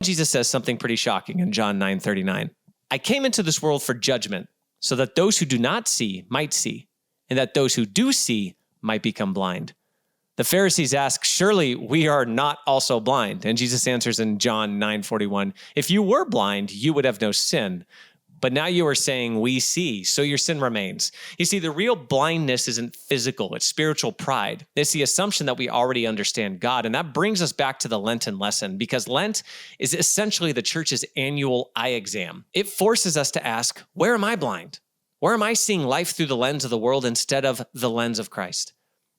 Jesus says something pretty shocking in John 9:39. I came into this world for judgment, so that those who do not see might see, and that those who do see might become blind. The Pharisees ask, surely we are not also blind. And Jesus answers in John 9:41, if you were blind, you would have no sin. But now you are saying we see, so your sin remains. You see, the real blindness isn't physical, it's spiritual pride. It's the assumption that we already understand God. And that brings us back to the Lenten lesson, because Lent is essentially the church's annual eye exam. It forces us to ask, where am I blind? Where am I seeing life through the lens of the world instead of the lens of Christ?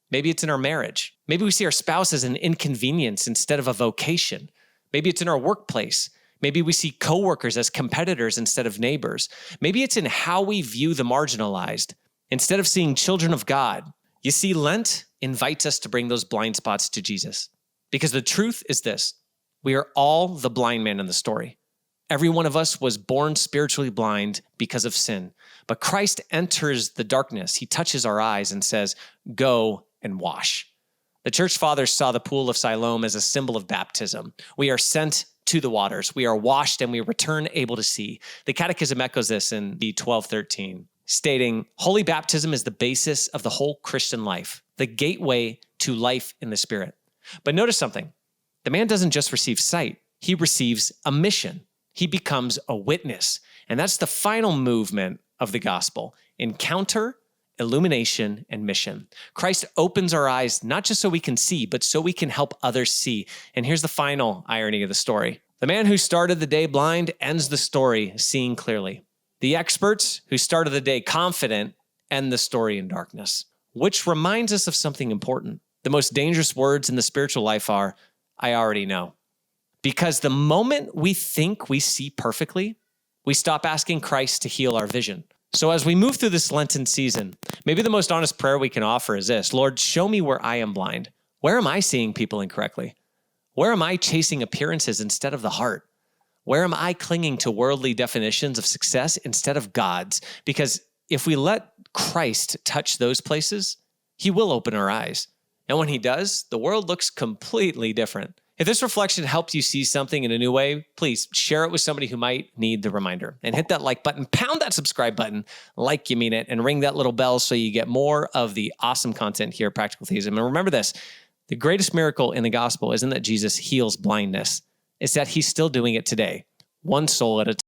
Maybe it's in our marriage. Maybe we see our spouse as an inconvenience instead of a vocation. Maybe it's in our workplace. Maybe we see coworkers as competitors instead of neighbors. Maybe it's in how we view the marginalized instead of seeing children of God. You see, Lent invites us to bring those blind spots to Jesus. Because the truth is this: we are all the blind man in the story. Every one of us was born spiritually blind because of sin. But Christ enters the darkness. He touches our eyes and says, go and wash. The church fathers saw the pool of Siloam as a symbol of baptism. We are sent to the waters. We are washed and we return able to see. The Catechism echoes this in the 1213, stating, holy baptism is the basis of the whole Christian life, the gateway to life in the Spirit. But notice something. The man doesn't just receive sight. He receives a mission. He becomes a witness. And that's the final movement of the gospel: encounter, illumination, and mission. Christ opens our eyes not just so we can see, but so we can help others see. And here's the final irony of the story. The man who started the day blind ends the story seeing clearly. The experts who started the day confident end the story in darkness, which reminds us of something important. The most dangerous words in the spiritual life are, I already know. Because the moment we think we see perfectly, we stop asking Christ to heal our vision. So as we move through this Lenten season, maybe the most honest prayer we can offer is this: Lord, show me where I am blind. Where am I seeing people incorrectly? Where am I chasing appearances instead of the heart? Where am I clinging to worldly definitions of success instead of God's? Because if we let Christ touch those places, he will open our eyes. And when he does, the world looks completely different. If this reflection helped you see something in a new way, please share it with somebody who might need the reminder. And hit that like button, pound that subscribe button like you mean it, and ring that little bell so you get more of the awesome content here at Practical Theism. And remember this: the greatest miracle in the gospel isn't that Jesus heals blindness. It's that he's still doing it today, one soul at a time.